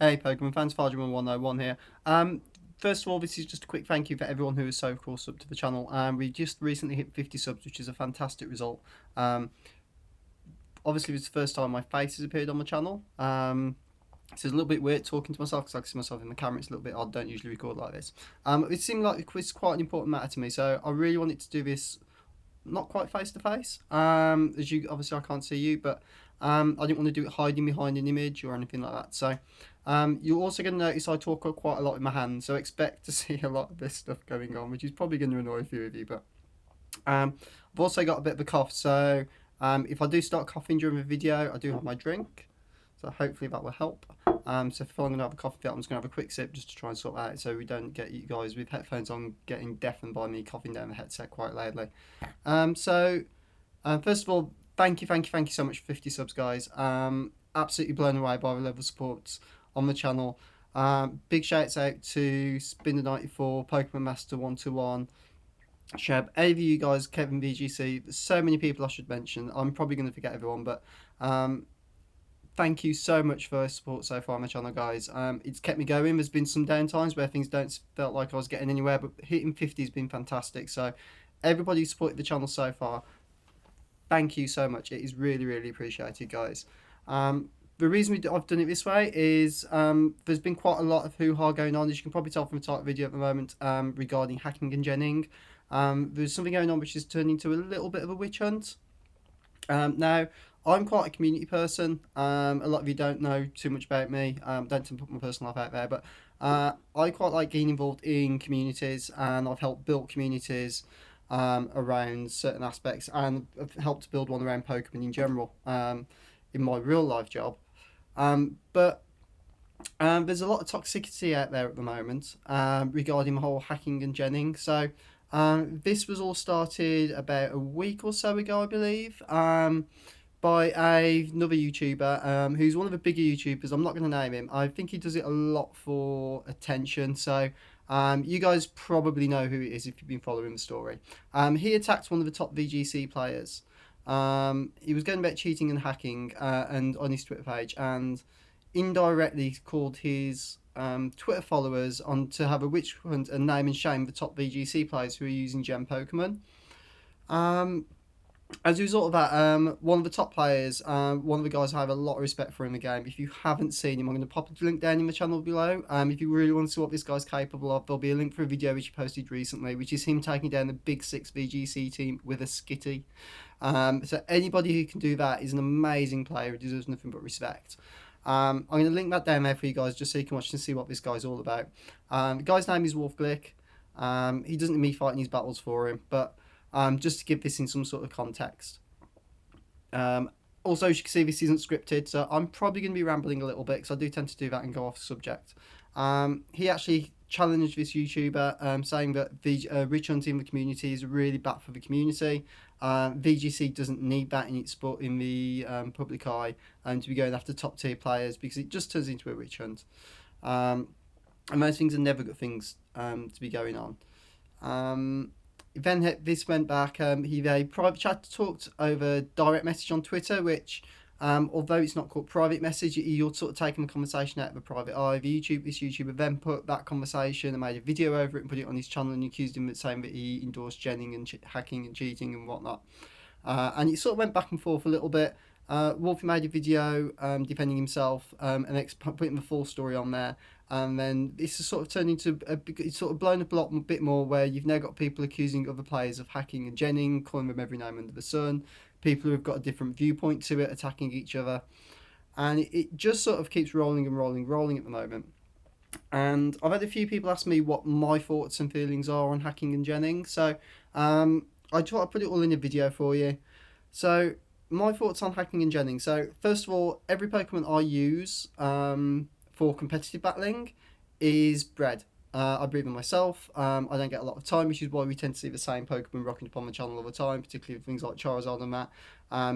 Hey Pokemon fans, Fargerman101 here. First of all, this is just a quick thank you for everyone who is so cool sub to the channel. We just recently hit 50 subs, which is a fantastic result. Obviously, it's the first time my face has appeared on my channel. So it's a little bit weird talking to myself because I can see myself in the camera. It's a little bit odd. Don't usually record like this. It seemed like it's quite an important matter to me, so I really wanted to do this not quite face to face. As you obviously I can't see you, but I didn't want to do it hiding behind an image or anything like that. So you're also going to notice I talk quite a lot with my hands, so expect to see a lot of this stuff going on, which is probably going to annoy a few of you. But I've also got a bit of a cough, so if I do start coughing during the video, I do have my drink. So hopefully that will help. So if I'm going to have a coffee fit, I'm just going to have a quick sip just to try and sort that out so we don't get you guys with headphones on getting deafened by me coughing down the headset quite loudly. First of all, thank you so much for 50 subs, guys. Absolutely blown away by the level of support on the channel. Big shouts out to Spinner94, Pokemon Master 121, Sheb, any of you guys, Kevin VGC. There's so many people I should mention. I'm probably going to forget everyone, but thank you so much for support so far on the channel, guys. It's kept me going. There's been some down times where things don't felt like I was getting anywhere, but hitting 50 has been fantastic. So everybody who supported the channel so far, thank you so much. It is really, really appreciated, guys. The reason I've done it this way is there's been quite a lot of hoo-ha going on, as you can probably tell from the title of the video at the moment, regarding hacking and genning. There's something going on which is turning into a little bit of a witch hunt. Now, I'm quite a community person. A lot of you don't know too much about me. Don't tend to put my personal life out there, but I quite like getting involved in communities, and I've helped build communities around certain aspects, and I've helped to build one around Pokemon in general in my real life job. But there's a lot of toxicity out there at the moment regarding the whole hacking and genning. So this was all started about a week or so ago, I believe, by another YouTuber who's one of the bigger YouTubers. I'm not going to name him. I think he does it a lot for attention. So you guys probably know who it is if you've been following the story. He attacked one of the top VGC players. He was going about cheating and hacking and on his Twitter page, and indirectly called his Twitter followers on to have a witch hunt and name and shame the top VGC players who are using gem Pokemon. As a result of that, one of the top players, one of the guys I have a lot of respect for in the game. If you haven't seen him, I'm going to pop a link down in the channel below. If you really want to see what this guy's capable of, there'll be a link for a video which he posted recently, which is him taking down the Big Six VGC team with a Skitty. So anybody who can do that is an amazing player who deserves nothing but respect. I'm going to link that down there for you guys just so you can watch and see what this guy's all about. The guy's name is Wolf Glick. He doesn't need me fighting his battles for him, but just to give this in some sort of context. Also, as you can see, this isn't scripted, so I'm probably going to be rambling a little bit because I do tend to do that and go off subject. He actually challenged this YouTuber, saying that the witch hunting in the community is really bad for the community. VGC doesn't need that in its sport in the public eye, and to be going after top tier players because it just turns into a witch hunt. And those things are never good things to be going on. Then this went back. He private chat talked over direct message on Twitter, which although it's not called private message, you're sort of taking the conversation out of the private eye. This YouTuber then put that conversation and made a video over it and put it on his channel and accused him of saying that he endorsed genning and hacking and cheating and whatnot. And it sort of went back and forth a little bit. Wolfie made a video defending himself and putting the full story on there. And then this has sort of turned into it's sort of blown up a bit more, where you've now got people accusing other players of hacking and genning, calling them every name under the sun. People who have got a different viewpoint to it attacking each other, and it just sort of keeps rolling and rolling at the moment. And I've had a few people ask me what my thoughts and feelings are on hacking and genning, so I try to put it all in a video for you. So my thoughts on hacking and genning. So first of all, every Pokemon I use for competitive battling is bred. I breed them myself. I don't get a lot of time, which is why we tend to see the same Pokemon rocking up on the channel all the time, particularly things like Charizard and that,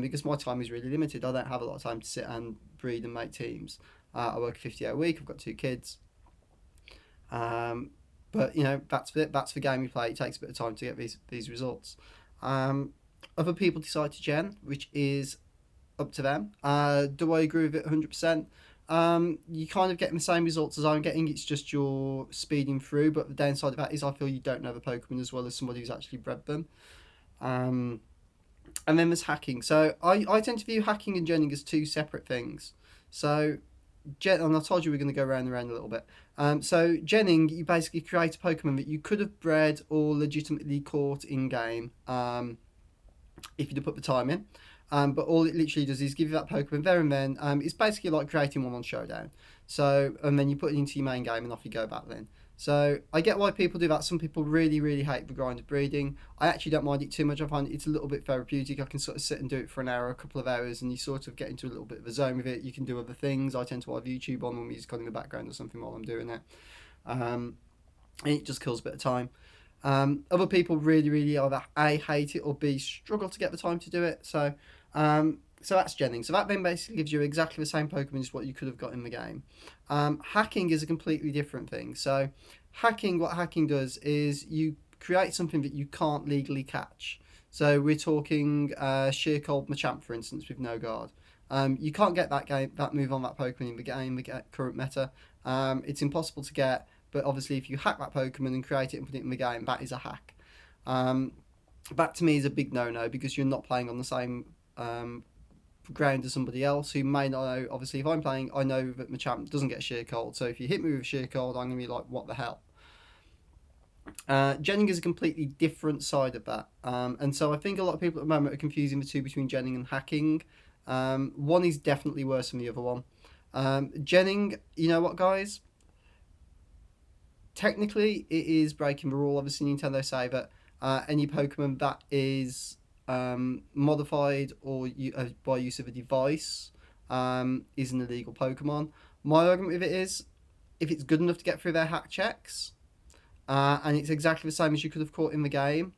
because my time is really limited. I don't have a lot of time to sit and breed and make teams. I work a 50-hour week. I've got 2 kids. But you know, that's it. That's the game we play. It takes a bit of time to get these results. Other people decide to gen, which is up to them. Do I agree with it 100%? you kind of getting the same results as I'm getting. It's just you're speeding through. But the downside of that is I feel you don't know the Pokemon as well as somebody who's actually bred them. Um, and then there's hacking. So I tend to view hacking and genning as two separate things. So and I told you we're going to go round and round a little bit. So genning, you basically create a Pokemon that you could have bred or legitimately caught in game. If you'd have put the time in. But all it literally does is give you that Pokemon there and then. It's basically like creating one on Showdown. So, and then you put it into your main game and off you go battling. So I get why people do that. Some people really, really hate the grind of breeding. I actually don't mind it too much. I find it's a little bit therapeutic. I can sort of sit and do it for an hour, a couple of hours, and you sort of get into a little bit of a zone with it. You can do other things. I tend to have YouTube on with music on in the background or something while I'm doing it. And it just kills a bit of time. Other people really, really either A, hate it, or B, struggle to get the time to do it. So that's genning. So that then basically gives you exactly the same Pokemon as what you could have got in the game. Hacking is a completely different thing. So what hacking does is you create something that you can't legally catch. So we're talking Sheer-Cold Machamp, for instance, with no guard. You can't get that move on that Pokemon in the game, the current meta. It's impossible to get, but obviously if you hack that Pokemon and create it and put it in the game, that is a hack. That to me is a big no-no because you're not playing on the same ground as somebody else who may not know. Obviously, if I'm playing, I know that Machamp doesn't get Sheer-Cold, so if you hit me with Sheer-Cold, I'm going to be like, what the hell? Genning is a completely different side of that. And so I think a lot of people at the moment are confusing the two between genning and hacking. One is definitely worse than the other one. Genning, you know what, guys? Technically, it is breaking the rule. Obviously, Nintendo say that any Pokemon that is modified or by use of a device is an illegal Pokemon. My argument with it is, if it's good enough to get through their hack checks, and it's exactly the same as you could have caught in the game,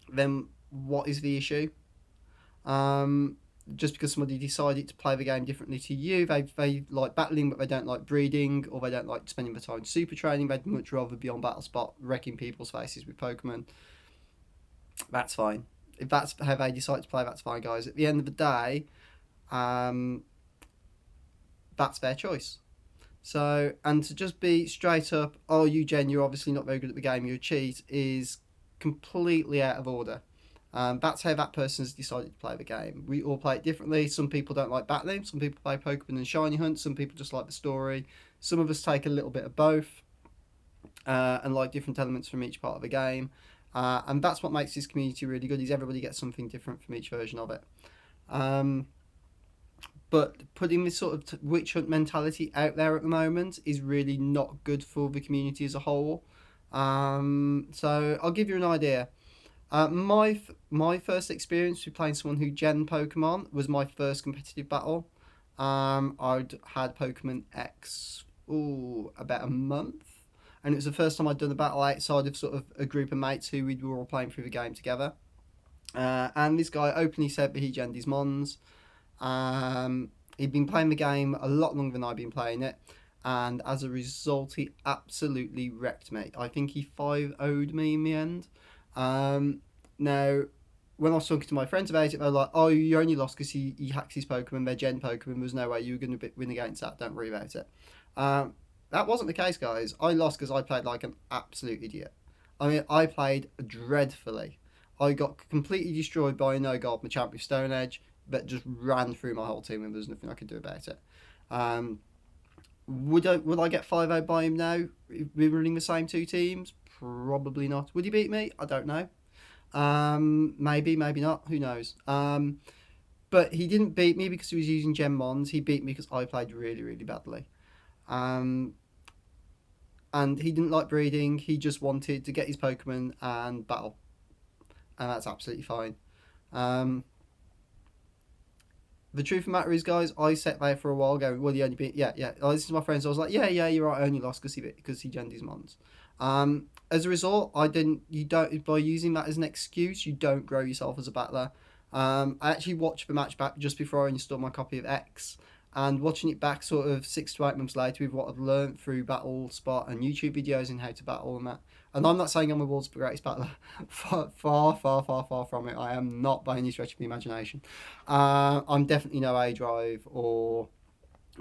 then what is the issue? Just because somebody decided to play the game differently to you, they like battling but they don't like breeding, or they don't like spending the time super training, they'd much rather be on battle spot wrecking people's faces with Pokemon. That's fine. If that's how they decide to play, that's fine, guys. At the end of the day, that's their choice. So, and to just be straight up, oh, you Jen, you're obviously not very good at the game, you're a cheat, is completely out of order. That's how that person has decided to play the game. We all play it differently. Some people don't like battling. Some people play Pokemon and Shiny Hunt. Some people just like the story. Some of us take a little bit of both and like different elements from each part of the game. And that's what makes this community really good, is everybody gets something different from each version of it. But putting this sort of witch hunt mentality out there at the moment is really not good for the community as a whole. So I'll give you an idea. My first experience with playing someone who gen Pokemon was my first competitive battle. I'd had Pokemon X about a month, and it was the first time I'd done a battle outside of sort of a group of mates who we were all playing through the game together. And this guy openly said that he genned his Mons. He'd been playing the game a lot longer than I'd been playing it, and as a result, he absolutely wrecked me. I think he 5-0'd me in the end. Now, when I was talking to my friends about it, they were like, oh, you only lost because he hacks his Pokemon, they're gen Pokemon, there's no way you were going to win against that, don't worry about it. That wasn't the case, guys. I lost because I played like an absolute idiot. I mean, I played dreadfully. I got completely destroyed by a no-guard Machamp with Stone Edge that just ran through my whole team and there's nothing I could do about it. Would I get 5-0 by him now? If we're running the same two teams? Probably not. Would he beat me? I don't know. Maybe, maybe not. Who knows? But he didn't beat me because he was using Gem Mons. He beat me because I played really, really badly. And he didn't like breeding. He just wanted to get his Pokemon and battle. And that's absolutely fine. The truth of the matter is, guys, I sat there for a while going, well, he only beat... Yeah. I listened to my friends. I was like, yeah, you're right. I only lost because he genned his Mons. As a result, by using that as an excuse, you don't grow yourself as a battler. I actually watched the match back just before I installed my copy of X, and watching it back sort of 6 to 8 months later with what I've learned through Battle Spot and YouTube videos and how to battle and that. And I'm not saying I'm the world's greatest battler. Far from it. I am not by any stretch of the imagination. I'm definitely no A-Drive or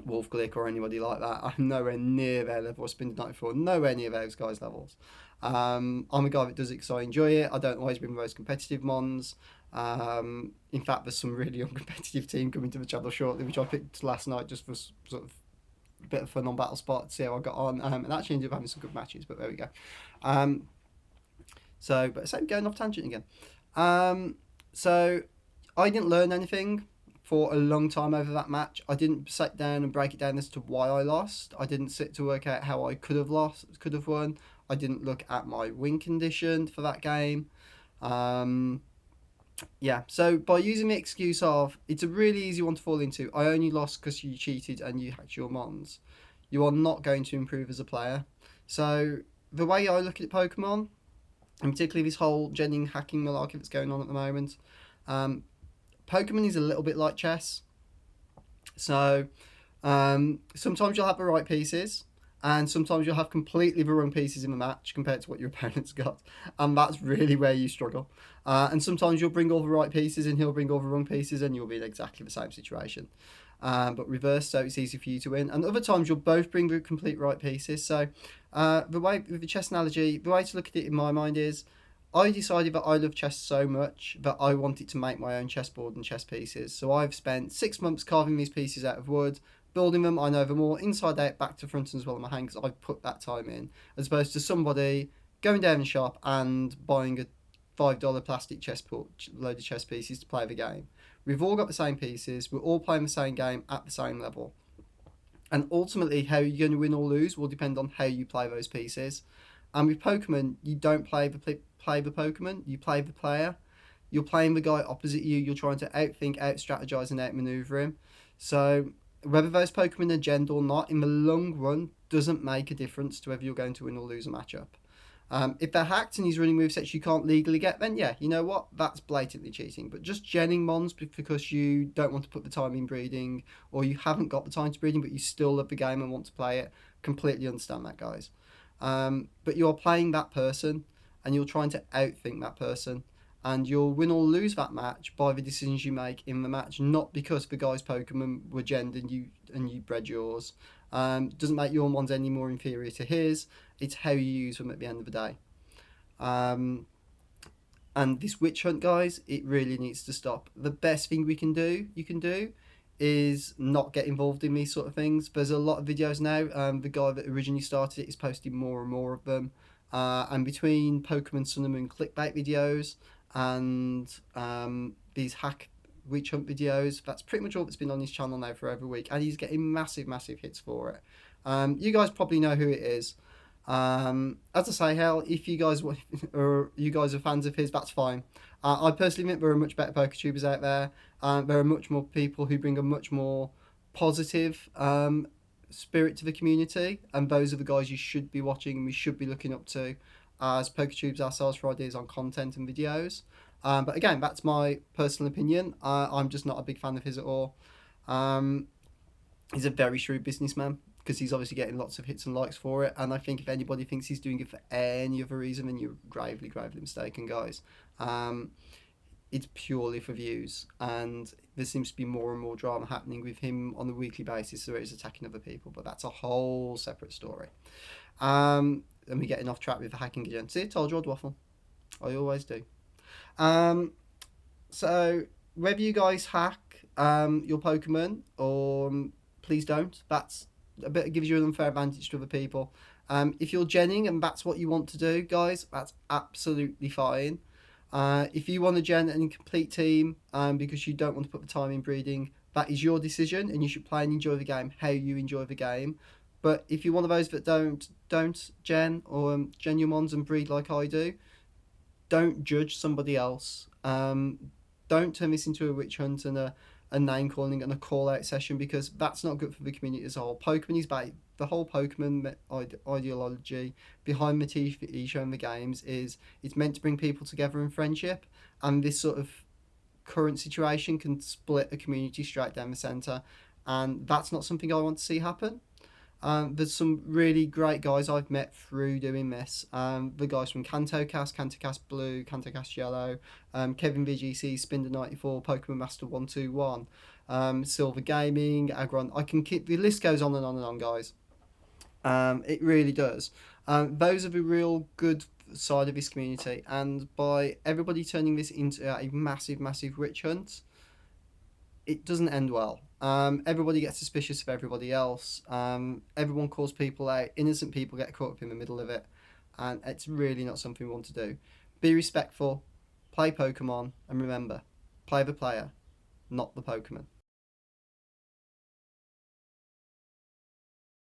Wolf Glick or anybody like that. I'm nowhere near their level. Or Spin 94, nowhere near those guys' levels. I'm a guy that does it because I enjoy it. I don't always bring the most competitive mons. In fact, there's some really uncompetitive team coming to the channel shortly, which I picked last night just for sort of a bit of fun on Battle Spot to see how I got on. And actually ended up having some good matches, but there we go. But going off tangent again. So I didn't learn anything for a long time over that match. I didn't sit down and break it down as to why I lost. I didn't sit to work out how I could have won. I didn't look at my win condition for that game. So by using the excuse of, it's a really easy one to fall into, I only lost because you cheated and you hacked your mons, you are not going to improve as a player. So the way I look at Pokemon, and particularly this whole genning hacking malarkey that's going on at the moment, Pokemon is a little bit like chess. So sometimes you'll have the right pieces, and sometimes you'll have completely the wrong pieces in the match compared to what your opponent's got, and that's really where you struggle. And sometimes you'll bring all the right pieces and he'll bring all the wrong pieces, and you'll be in exactly the same situation. But reverse, so it's easy for you to win. And other times you'll both bring the complete right pieces. So the way, with the chess analogy, the way to look at it in my mind is, I decided that I love chess so much that I wanted to make my own chessboard and chess pieces. So I've spent 6 months carving these pieces out of wood, building them. I know them all inside out, back to front, as well in my hand, because I've put that time in, as opposed to somebody going down the shop and buying a $5 plastic chessboard, load of chess pieces to play the game. We've all got the same pieces. We're all playing the same game at the same level. And ultimately, how you're going to win or lose will depend on how you play those pieces. And with Pokemon, you don't play the Pokemon, you play the player. You're playing the guy opposite you. You're trying to outthink, out-strategize, and outmaneuver him. So whether those Pokemon are genned or not, in the long run, doesn't make a difference to whether you're going to win or lose a matchup. If they're hacked and he's running movesets you can't legally get, then yeah, you know what? That's blatantly cheating. But just genning mons because you don't want to put the time in breeding, or you haven't got the time to breeding, but you still love the game and want to play it, completely understand that, guys. But you're playing that person, and you're trying to outthink that person, and you'll win or lose that match by the decisions you make in the match, not because the guy's Pokemon were genned and you bred yours. Doesn't make your ones any more inferior to his. It's how you use them at the end of the day. And this witch hunt, guys, it really needs to stop. The best thing you can do is not get involved in these sort of things. There's a lot of videos now. The guy that originally started it is posting more and more of them. And between Pokemon Sun and Moon clickbait videos and these hack witch hunt videos, that's pretty much all that's been on his channel now for over a week, and he's getting massive hits for it. You guys probably know who it is. As I say, hell, if you guys or you guys are fans of his, that's fine. I personally think there are much better PokeTubers out there. There are much more people who bring a much more positive spirit to the community, and those are the guys you should be watching and we should be looking up to as PokeTubers ourselves for ideas on content and videos. But again, that's my personal opinion. I'm just not a big fan of his at all. He's a very shrewd businessman, because he's obviously getting lots of hits and likes for it. And I think if anybody thinks he's doing it for any other reason, then you're gravely mistaken, guys. It's purely for views, and there seems to be more and more drama happening with him on a weekly basis where he's attacking other people, but that's a whole separate story. And we're getting off track with the hacking again. See, I told you I'd waffle. I always do. So whether you guys hack your Pokemon or please don't, that's a bit, gives you an unfair advantage to other people. If you're genning and that's what you want to do, guys, that's absolutely fine. If you want to gen an incomplete team because you don't want to put the time in breeding, that is your decision, and you should play and enjoy the game how you enjoy the game. But if you're one of those that don't gen or gen your mons and breed like I do, don't judge somebody else. Don't turn this into a witch hunt and a name calling and a call out session, because that's not good for the community as a whole. Pokemon is about the whole Pokemon ideology behind the TV show and the games is it's meant to bring people together in friendship, and this sort of current situation can split a community straight down the centre, and that's not something I want to see happen. There's some really great guys I've met through doing this. The guys from CantoCast, CantoCast Blue, CantoCast Yellow, Kevin VGC, Spinder94, Pokemon Master 121, Silver Gaming, Agron. I can keep the list goes on and on and on, guys. It really does. Those are the real good side of this community, and by everybody turning this into a massive, massive witch hunt, it doesn't end well. Everybody gets suspicious of everybody else. Everyone calls people out. Innocent people get caught up in the middle of it, and it's really not something we want to do. Be respectful, play Pokemon, and remember, play the player, not the Pokemon.